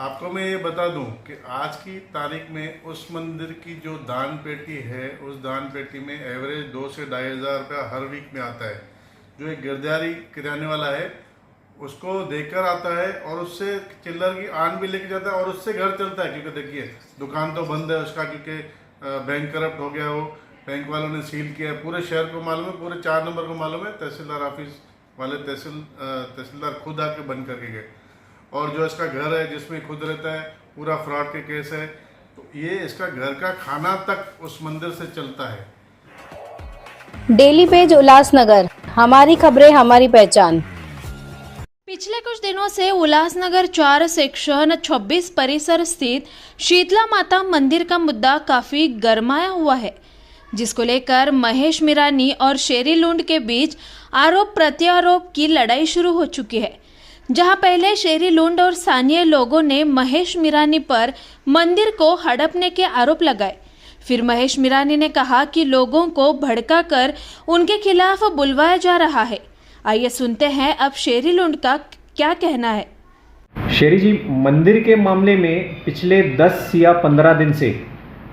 आपको मैं ये बता दूं कि आज की तारीख में उस मंदिर की जो दान पेटी है, उस दान पेटी में एवरेज 2 से 2,500 रुपया हर वीक में आता है। जो एक गिरधारी किराने वाला है उसको देकर आता है और उससे चिल्लर की आन भी लेके जाता है और उससे घर चलता है। क्योंकि देखिए दुकान तो बंद है उसका, क्योंकि बैंक करप्ट हो गया, वो बैंक वालों ने सील किया है। पूरे शहर को मालूम है, पूरे 4 नंबर को मालूम है। तहसीलदार ऑफिस वाले तहसीलदार खुद आके बंद करके गए। और जो इसका घर है जिसमें खुद रहता है, पूरा फ्रॉड के केस है। तो ये इसका घर का खाना तक उस मंदिर से चलता है। डेली पेज उल्लासनगर, हमारी खबरें हमारी पहचान। पिछले कुछ दिनों से उल्लासनगर 4 सेक्शन 26 परिसर स्थित शीतला माता मंदिर का मुद्दा काफी गरमाया हुआ है, जिसको लेकर महेश मीरानी और शेरी लुंड के बीच आरोप प्रत्यारोप की लड़ाई शुरू हो चुकी है। जहां पहले शेरी लुंड और स्थानीय लोगों ने महेश मीरानी पर मंदिर को हड़पने के आरोप लगाए। फिर महेश मीरानी ने कहा कि लोगों को भड़काकर उनके खिलाफ बुलवाया जा रहा है। आइए सुनते हैं अब शेरी लुंड का क्या कहना है। शेरी जी, मंदिर के मामले में पिछले 10 या 15 दिन से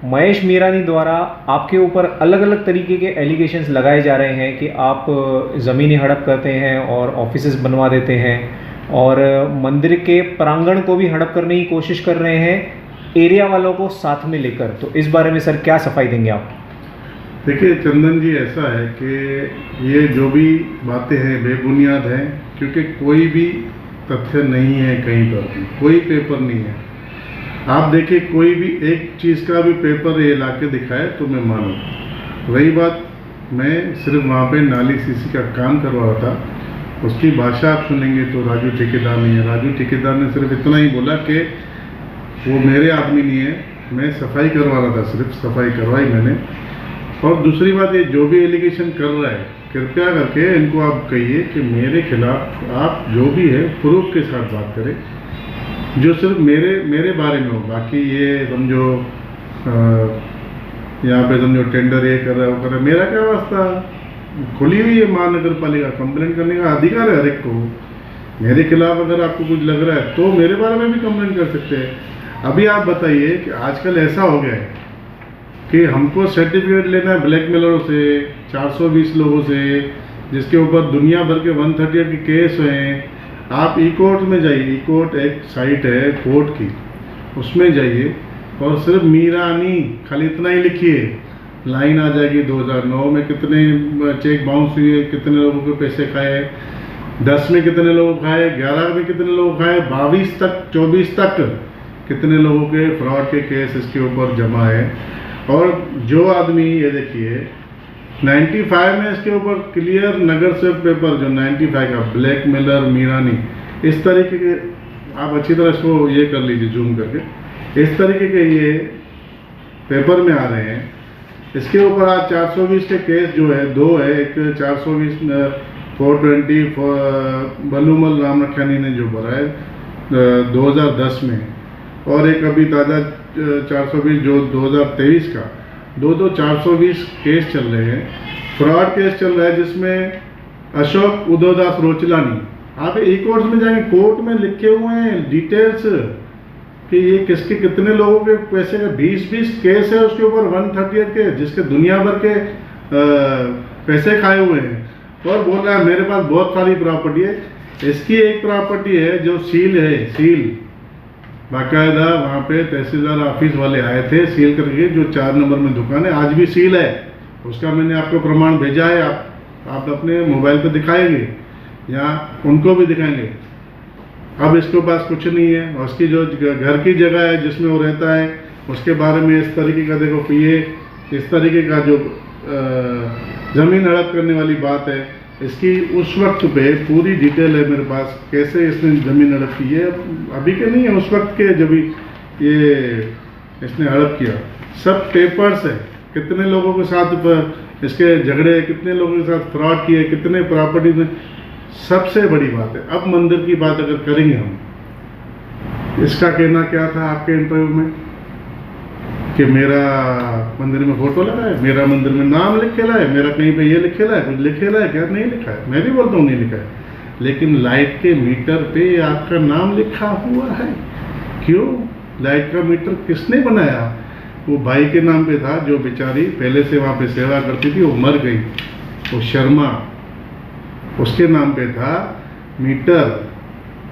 महेश मीरानी द्वारा आपके ऊपर अलग अलग तरीके के एलिगेशंस लगाए जा रहे हैं कि आप ज़मीनी हड़प करते हैं और ऑफिसेज बनवा देते हैं और मंदिर के प्रांगण को भी हड़प करने की कोशिश कर रहे हैं एरिया वालों को साथ में लेकर। तो इस बारे में सर क्या सफाई देंगे आप? देखिए चंदन जी, ऐसा है कि ये जो भी बातें हैं बेबुनियाद हैं, क्योंकि कोई भी तथ्य नहीं है, कहीं पर भी कोई पेपर नहीं है। आप देखिए कोई भी एक चीज़ का भी पेपर ये ला के दिखाए तो मैं मानूँ। रही बात, मैं सिर्फ वहाँ पे नाली सीसी का काम करवा रहा था, उसकी भाषा आप सुनेंगे तो राजू ठेकेदार नहीं है। राजू ठेकेदार ने सिर्फ इतना ही बोला कि वो मेरे आदमी नहीं है, मैं सफाई करवा रहा था, सिर्फ सफाई करवाई मैंने। और दूसरी बात, ये जो भी एलिगेशन कर रहा है, कृपया करके इनको आप कहिए कि मेरे खिलाफ आप जो भी है प्रूफ के साथ बात करें, जो सिर्फ मेरे बारे में हो। बाकी ये समझो यहाँ पे समझो टेंडर ये कर रहा है वो कर रहा है, मेरा क्या वास्ता? खुली हुई है महानगर पालिका, कंप्लेंट करने का अधिकार है हर एक को। मेरे खिलाफ अगर आपको कुछ लग रहा है तो मेरे बारे में भी कंप्लेंट कर सकते हैं। अभी आप बताइए कि आजकल ऐसा हो गया है कि हमको सर्टिफिकेट लेना है ब्लैकमेलरों से, 420 लोगों से, जिसके ऊपर दुनिया भर के 138 के केस हैं। आप ई कोर्ट में जाइए, ई कोर्ट एक साइट है कोर्ट की, उसमें जाइए और सिर्फ मीरानी खाली इतना ही लिखिए, लाइन आ जाएगी। 2009 में कितने चेक बाउंस हुए, कितने लोगों के पैसे खाए, 10 में कितने लोगों खाए, 11 में कितने लोग खाए, 22 तक 24 तक कितने लोगों के फ्रॉड के केस इसके ऊपर जमा है। और जो आदमी ये देखिए 95 में इसके ऊपर क्लियर नगर से पेपर जो 95 का ब्लैकमेलर मीरानी, इस तरीके के आप अच्छी तरह इसको ये कर लीजिए जूम करके, इस तरीके के ये पेपर में आ रहे हैं। इसके ऊपर आज 420 के केस जो है, 2 है, एक 420 420 बलूमल राम रखियानी ने जो भरा है 2010 में, और एक अभी ताज़ा 420 जो 2023 का, दो 420 केस चल रहे हैं, फ्रॉड केस चल रहा है, जिसमें अशोक उदयदास रोचलानी, आप ई कोर्ट में जाएंगे, कोर्ट में लिखे हुए हैं डिटेल्स कि ये किसके कितने लोगों के पैसे का 20-20 केस है उसके ऊपर 138 के, जिसके दुनिया भर के पैसे खाए हुए हैं। और बोल रहा है मेरे पास बहुत सारी प्रॉपर्टी है। इसकी एक प्रॉपर्टी है जो सील है, सील बाकायदा वहाँ पे तहसीलदार ऑफिस वाले आए थे सील करके, जो 4 नंबर में दुकान है आज भी सील है, उसका मैंने आपको प्रमाण भेजा है, आप अपने मोबाइल पे दिखाएंगे या उनको भी दिखाएंगे। अब इसके पास कुछ नहीं है, और उसकी जो घर की जगह है जिसमें वो रहता है उसके बारे में इस तरीके का, देखो ये इस तरीके का जो ज़मीन हड़प करने वाली बात है, इसकी उस वक्त पे पूरी डिटेल है मेरे पास, कैसे इसने ज़मीन हड़प की है, अभी के नहीं है, उस वक्त के जब ये इसने हड़प किया, सब पेपर्स है। कितने लोगों के साथ इसके झगड़े, कितने लोगों के साथ फ्रॉड किए, कितने प्रॉपर्टी में। सबसे बड़ी बात है, अब मंदिर की बात अगर करेंगे हम, इसका कहना क्या था आपके इंटरव्यू में कि मेरा मंदिर में फोटो लगा है, मेरा मंदिर में नाम लिखे ला है, मेरा कहीं पे ये लिखे ला है, कुछ लिखे ला है क्या? नहीं लिखा है, मैं भी बोलता हूँ नहीं लिखा है, लेकिन लाइट के मीटर पे आपका नाम लिखा हुआ है। क्यों? लाइट का मीटर किसने बनाया? वो भाई के नाम पे था, जो बेचारी पहले से वहाँ पे सेवा करती थी, वो मर गई, वो शर्मा, उसके नाम पे था मीटर।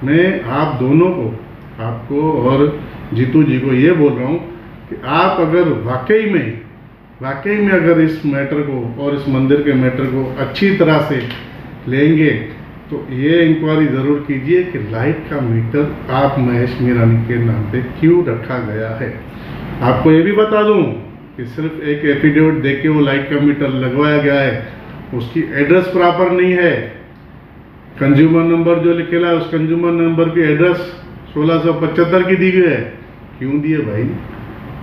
मैं आप दोनों को, आपको और जीतू जी को ये बोल रहा हूँ कि आप अगर वाकई में अगर इस मैटर को और इस मंदिर के मैटर को अच्छी तरह से लेंगे तो ये इंक्वायरी ज़रूर कीजिए कि लाइट का मीटर आप महेश मीरानी के नाम पे क्यों रखा गया है। आपको ये भी बता दूं कि सिर्फ एक एफिडेविट दे के वो लाइट का मीटर लगवाया गया है, उसकी एड्रेस प्रॉपर नहीं है। कंज्यूमर नंबर जो लिखेला है, उस कंज्यूमर नंबर की एड्रेस 1675 की दी गई है। क्यों दिए भाई?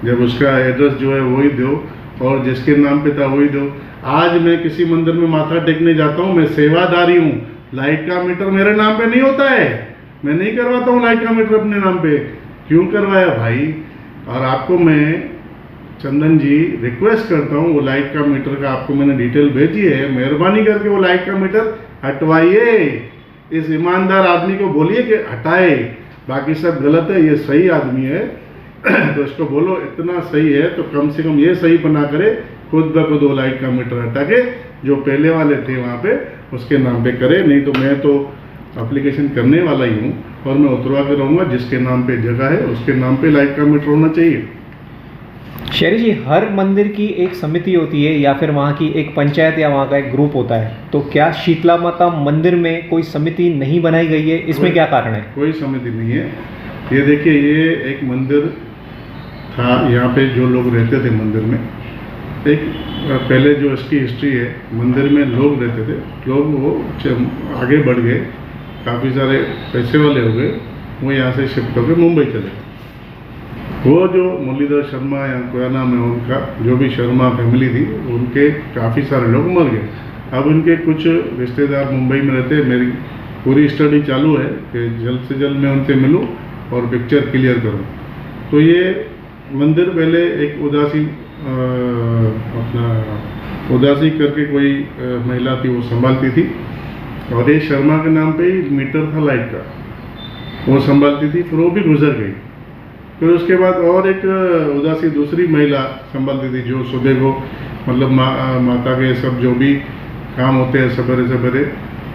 जब उसका एड्रेस जो है वही दो और जिसके नाम पे था वही दो। आज मैं किसी मंदिर में माथा टेकने जाता हूँ, मैं सेवादारी हूँ, लाइट का मीटर मेरे नाम पे नहीं होता है, मैं नहीं करवाता हूँ लाइट का मीटर अपने नाम पे। क्यों करवाया भाई? और आपको मैं चंदन जी रिक्वेस्ट करता हूँ, वो लाइट का मीटर का आपको मैंने डिटेल भेजी है, मेहरबानी करके वो लाइट का मीटर हटवाइए। इस ईमानदार आदमी को बोलिए कि हटाए, बाकी सब गलत है, ये सही आदमी है तो इसको बोलो इतना सही है तो कम से कम ये सही बना करे, खुद ब खुद वो लाइट का मीटर हटा के जो पहले वाले थे वहाँ पे उसके नाम पे करे। नहीं तो मैं तो एप्लीकेशन करने वाला ही हूँ और मैं उतरवा के रहूँगा, जिसके नाम पे जगह है उसके नाम पे लाइट का मीटर होना चाहिए। शहरी जी, हर मंदिर की एक समिति होती है या फिर वहाँ की एक पंचायत या वहाँ का एक ग्रुप होता है, तो क्या शीतला माता मंदिर में कोई समिति नहीं बनाई गई है? इसमें क्या कारण है? कोई समिति नहीं है। ये देखिए, ये एक मंदिर था, यहाँ पे जो लोग रहते थे मंदिर में, एक पहले जो इसकी हिस्ट्री है, मंदिर में लोग रहते थे, लोग वो आगे बढ़ गए, काफ़ी सारे पैसे वाले हो गए, वो यहाँ से शिफ्ट होकर मुंबई चले। वो जो मुरलीधर शर्मा या क्या नाम है उनका, जो भी शर्मा फैमिली थी, उनके काफ़ी सारे लोग मर गए। अब उनके कुछ रिश्तेदार मुंबई में रहते हैं। मेरी पूरी स्टडी चालू है कि जल्द से जल्द मैं उनसे मिलूं और पिक्चर क्लियर करूं। तो ये मंदिर पहले एक उदासी करके कोई महिला थी, वो संभालती थी, और ये शर्मा के नाम पे ही मीटर था लाइट का, वो संभालती थी। फिर वो भी गुजर गई। फिर उसके बाद और एक उदासी दूसरी महिला संभालती थी, जो सुबह को मतलब माता के सब जो भी काम होते हैं सवेरे सवेरे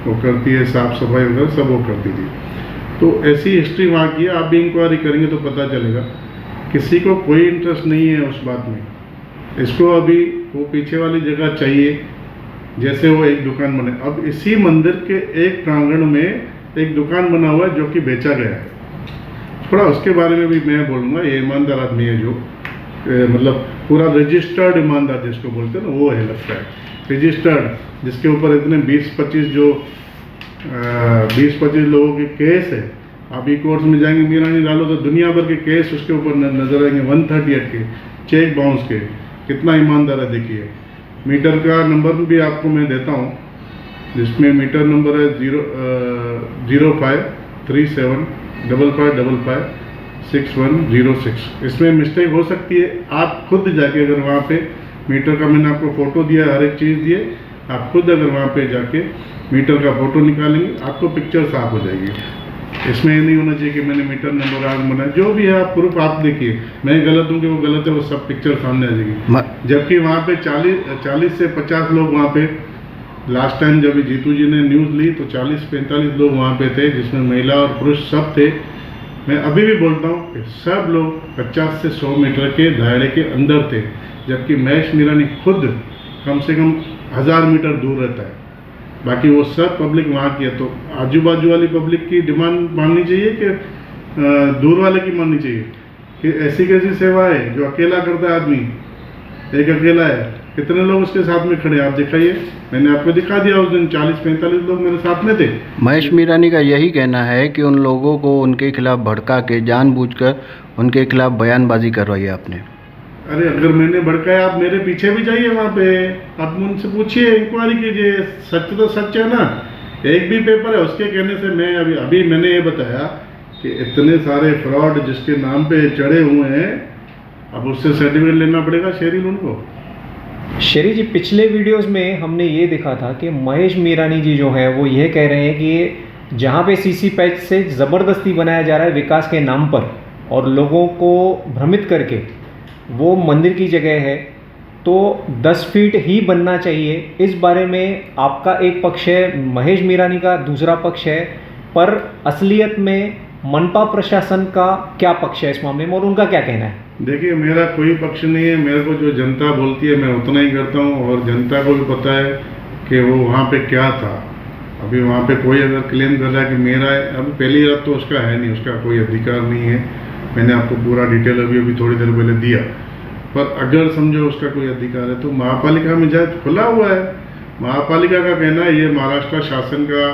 वो करती है, साफ सफाई वगैरह सब वो करती थी। तो ऐसी हिस्ट्री वहाँ की है। आप भी इंक्वायरी करेंगे तो पता चलेगा। किसी को कोई इंटरेस्ट नहीं है उस बात में। इसको अभी वो पीछे वाली जगह चाहिए, जैसे वो एक दुकान बने। अब इसी मंदिर के एक प्रांगण में एक दुकान बना हुआ है जो कि बेचा गया है। थोड़ा उसके बारे में भी मैं बोलूँगा। ये ईमानदार आदमी है, जो मतलब पूरा रजिस्टर्ड ईमानदार जिसको बोलते हैं ना, वो है लगता है रजिस्टर्ड, जिसके ऊपर इतने 20-25 लोगों के केस है। आप ई कोर्ट्स में जाएंगे, मीरानी डालो तो दुनिया भर के केस उसके ऊपर नजर आएंगे, 138 के, चेक बाउंस के। कितना ईमानदार है देखिए। मीटर का नंबर भी आपको मैं देता हूँ, जिसमें मीटर नंबर है 053755556106। इसमें मिस्टेक हो सकती है। आप खुद जाके अगर वहाँ पे मीटर का, मैंने आपको फ़ोटो दिया, हर एक चीज़ दिए, आप खुद अगर वहाँ पे जाके मीटर का फ़ोटो निकालेंगे, आपको पिक्चर साफ हो जाएगी। इसमें ये नहीं होना चाहिए कि मैंने मीटर नंबर आज बनाया। जो भी है आप प्रूफ आप देखिए, मैं गलत हूँ कि वो गलत है, वो सब पिक्चर सामने आ जाएगी। जबकि वहाँ पे 40 से 50 लोग वहाँ पे, लास्ट टाइम जब जीतू जी ने न्यूज़ ली तो 40-45 लोग वहाँ पे थे, जिसमें महिला और पुरुष सब थे। मैं अभी भी बोलता हूँ कि सब लोग 50 से 100 मीटर के दायरे के अंदर थे, जबकि महेश मीरानी खुद कम से कम 1000 मीटर दूर रहता है। बाकी वो सब पब्लिक वहाँ की है। तो आजू बाजू वाली पब्लिक की डिमांड माननी चाहिए कि दूर वाले की माननी चाहिए? कि ऐसी कैसी सेवा है जो अकेला करता है आदमी, एक अकेला है, कितने लोग उसके साथ में खड़े हैं आप दिखाइए। मैंने आपको दिखा दिया, उस दिन 40-45 लोग मेरे साथ में थे। महेश मीरानी का यही कहना है कि उन लोगों को उनके खिलाफ भड़का के जानबूझकर उनके खिलाफ बयानबाजी करवाई है आपने। अरे अगर मैंने भड़काया, आप मेरे पीछे भी जाइए वहाँ पे, आप उनसे पूछिए, इंक्वायरी कीजिए। सच तो सच है ना। एक भी पेपर है उसके कहने से मैं अभी मैंने ये बताया कि इतने सारे फ्रॉड जिसके नाम पे चढ़े हुए हैं, अब उससे सर्टिफिकेट लेना पड़ेगा शहरी लोगों को। शहरी जी, पिछले वीडियोस में हमने ये देखा था कि महेश मीरानी जी जो हैं वो ये कह रहे हैं कि जहाँ पे सीसी पैच से ज़बरदस्ती बनाया जा रहा है विकास के नाम पर, और लोगों को भ्रमित करके वो मंदिर की जगह है तो 10 फीट ही बनना चाहिए। इस बारे में आपका एक पक्ष है, महेश मीरानी का दूसरा पक्ष है, पर असलियत में मनपा प्रशासन का क्या पक्ष है इस मामले में और उनका क्या कहना है? देखिए, मेरा कोई पक्ष नहीं है। मेरे को जो जनता बोलती है मैं उतना ही करता हूँ, और जनता को भी पता है कि वो वहाँ पे क्या था। अभी वहाँ पे कोई अगर क्लेम कर रहा है कि मेरा है, अभी पहली बात तो उसका है नहीं, उसका कोई अधिकार नहीं है। मैंने आपको पूरा डिटेल अभी थोड़ी देर पहले दिया। पर अगर समझो उसका कोई अधिकार है तो महापालिका में जाए, खुला हुआ है। महापालिका का कहना है ये महाराष्ट्र शासन का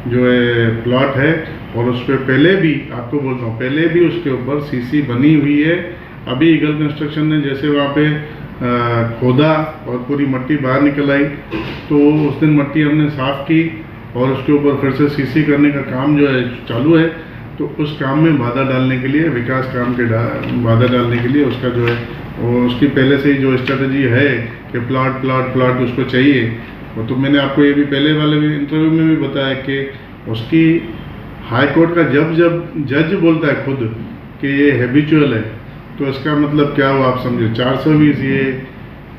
जो है प्लॉट है, और उस पर पहले भी आपको बोलता हूँ, पहले भी उसके ऊपर सीसी बनी हुई है। अभी ईगल कंस्ट्रक्शन ने जैसे वहाँ पे खोदा और पूरी मिट्टी बाहर निकल आई, तो उस दिन मिट्टी हमने साफ़ की और उसके ऊपर फिर से सीसी करने का काम जो है चालू है। तो उस काम में बाधा डालने के लिए, विकास काम के बाधा डालने के लिए उसका जो है वो उसकी पहले से ही जो स्ट्रेटजी है कि प्लॉट प्लॉट प्लॉट उसको चाहिए। वो तो मैंने आपको ये भी पहले वाले इंटरव्यू में भी बताया कि उसकी हाई कोर्ट का जब जज बोलता है खुद कि ये हैबिचुअल है, तो इसका मतलब क्या हुआ आप समझो। 420 ये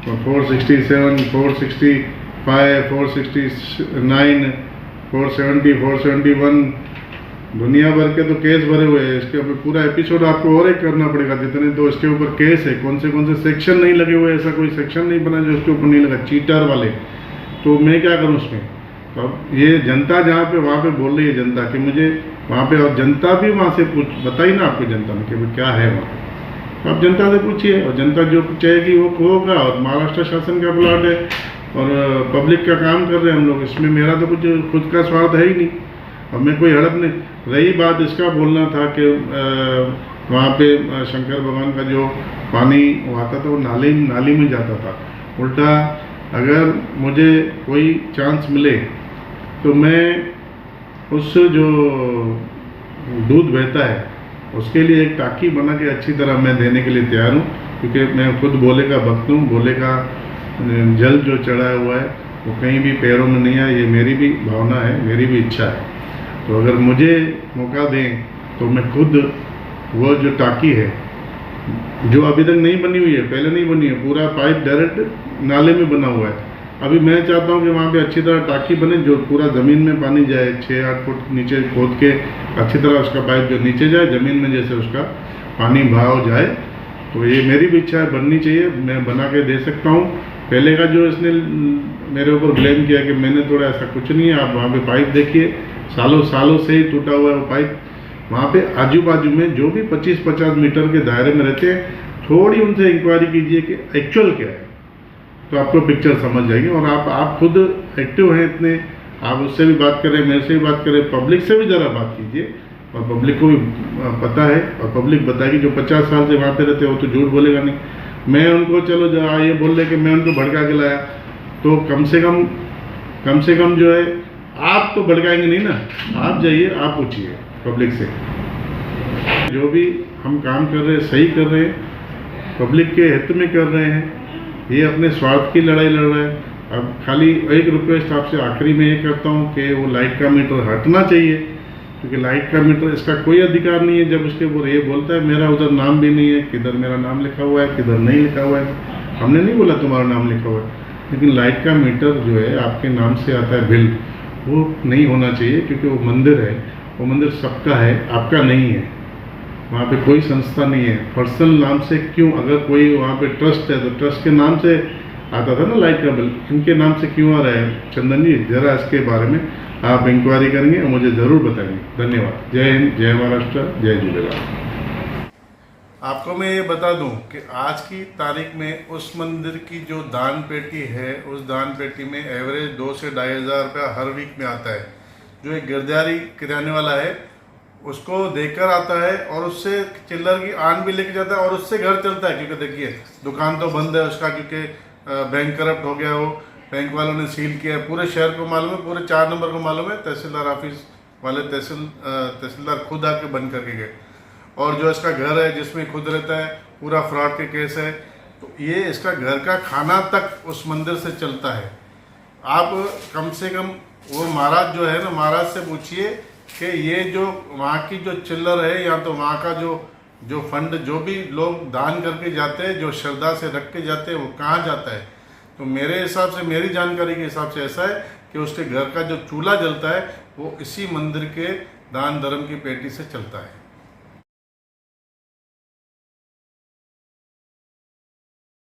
467, 465, 469, 470, 471 दुनिया भर के तो केस भरे हुए हैं। इसके ऊपर पूरा एपिसोड आपको और एक करना पड़ेगा, जितने तो इसके ऊपर केस है, कौन से सेक्शन नहीं लगे हुए। ऐसा कोई सेक्शन नहीं बना जो उसके ऊपर नहीं लगा, चीटर वाले। तो मैं क्या करूं उसमें? तो अब ये जनता जहाँ पे वहाँ पे बोल रही है जनता कि मुझे वहाँ पे, और जनता भी वहाँ से बताई ना आपको जनता ने कि भाई क्या है वहाँ। तो आप जनता से पूछिए, और जनता जो चाहेगी वो होगा। और महाराष्ट्र शासन का प्लॉट है और पब्लिक का काम कर रहे हैं हम लोग, इसमें मेरा तो कुछ खुद का स्वार्थ है ही नहीं। और मैं कोई हड़प नहीं। रही बात इसका बोलना था कि वहाँ पे शंकर भगवान का जो पानी आता था वो नाली में जाता था। उल्टा अगर मुझे कोई चांस मिले तो मैं उस जो दूध बहता है उसके लिए एक टाँकी बना के अच्छी तरह मैं देने के लिए तैयार हूँ, क्योंकि मैं खुद भोले का भक्त हूँ। भोले का जल जो चढ़ाया हुआ है वो कहीं भी पैरों में नहीं है। ये मेरी भी भावना है, मेरी भी इच्छा है। तो अगर मुझे मौका दें तो मैं खुद वो जो टाँकी है जो अभी तक नहीं बनी हुई है, पहले नहीं बनी है, पूरा पाइप डायरेक्ट नाले में बना हुआ है। अभी मैं चाहता हूँ कि वहाँ पे अच्छी तरह टाँकी बने जो पूरा ज़मीन में पानी जाए, 6-8 फुट नीचे खोद के अच्छी तरह उसका पाइप जो नीचे जाए ज़मीन में, जैसे उसका पानी बहाव जाए। तो ये मेरी भी इच्छा है, बननी चाहिए, मैं बना के दे सकता हूँ। पहले का जो इसने मेरे ऊपर ब्लेम किया कि मैंने थोड़ा, ऐसा कुछ नहीं है। आप वहाँ पे पाइप देखिए, सालों से ही टूटा हुआ है वो पाइप। वहाँ पे आजू बाजू में जो भी 25-50 मीटर के दायरे में रहते हैं, थोड़ी उनसे इंक्वायरी कीजिए कि एक्चुअल क्या है, तो आपको पिक्चर समझ जाएगी। और आप खुद एक्टिव हैं इतने, आप उससे भी बात करें, मेरे से भी बात करें, पब्लिक से भी ज़रा बात कीजिए, और पब्लिक को भी पता है और पब्लिक बताएगी। जो 50 साल से वहाँ पे रहते हैं वो तो झूठ बोलेगा नहीं। मैं उनको चलो ये बोल रहे कि मैं उनको भड़का के लाया, तो कम से कम जो है आप तो भड़काएंगे नहीं ना। आप जाइए, आप पूछिए पब्लिक से। जो भी हम काम कर रहे हैं सही कर रहे हैं, पब्लिक के हित में कर रहे हैं। ये अपने स्वार्थ की लड़ाई लड़ रहा है। अब खाली एक रिक्वेस्ट आपसे आखिरी में ये करता हूँ कि वो लाइट का मीटर हटना चाहिए, क्योंकि लाइट का मीटर, इसका कोई अधिकार नहीं है। जब उसके ऊपर ये बोलता है मेरा उधर नाम भी नहीं है, किधर मेरा नाम लिखा हुआ है, किधर नहीं लिखा हुआ है। हमने नहीं बोला तुम्हारा नाम लिखा हुआ है, लेकिन लाइट का मीटर जो है आपके नाम से आता है बिल, वो नहीं होना चाहिए, क्योंकि वो मंदिर है, वो मंदिर सबका है, आपका नहीं है। वहाँ पे कोई संस्था नहीं है। पर्सनल नाम से क्यों, अगर कोई वहाँ पे ट्रस्ट है तो ट्रस्ट के नाम से आता था ना लाइट का बिल, इनके नाम से क्यों आ रहा है? चंदन जी, ज़रा इसके बारे में आप इंक्वायरी करेंगे और मुझे ज़रूर बताएंगे। धन्यवाद। जय हिंद, जय महाराष्ट्र, जय झूलेलाल। आपको मैं ये बता दूं कि आज की तारीख में उस मंदिर की जो दान पेटी है, उस दान पेटी में एवरेज 2 से 2,500 रुपया हर वीक में आता है। जो एक गिरधारी किराने वाला है उसको देकर आता है और उससे चिल्लर की आन भी लेके जाता है और उससे घर चलता है। क्योंकि देखिए दुकान तो बंद है उसका, क्योंकि बैंक करप्ट हो गया, वो बैंक वालों ने सील किया है। पूरे शहर को मालूम है, पूरे 4 नंबर को मालूम है। तहसीलदार ऑफिस वाले तहसीलदार खुद आके बंद करके गए। और जो इसका घर है जिसमें खुद रहता है, पूरा फ्रॉड के केस है। तो ये इसका घर का खाना तक उस मंदिर से चलता है। आप कम से कम वो महाराज जो है ना, महाराज से पूछिए कि ये जो वहाँ की जो चिल्लर है, या तो वहाँ का जो जो फंड जो भी लोग दान करके जाते हैं, जो श्रद्धा से रख के जाते हैं, वो कहाँ जाता है? तो मेरे हिसाब से, मेरी जानकारी के हिसाब से ऐसा है कि उसके घर का जो चूल्हा जलता है वो इसी मंदिर के दान धर्म की पेटी से चलता है।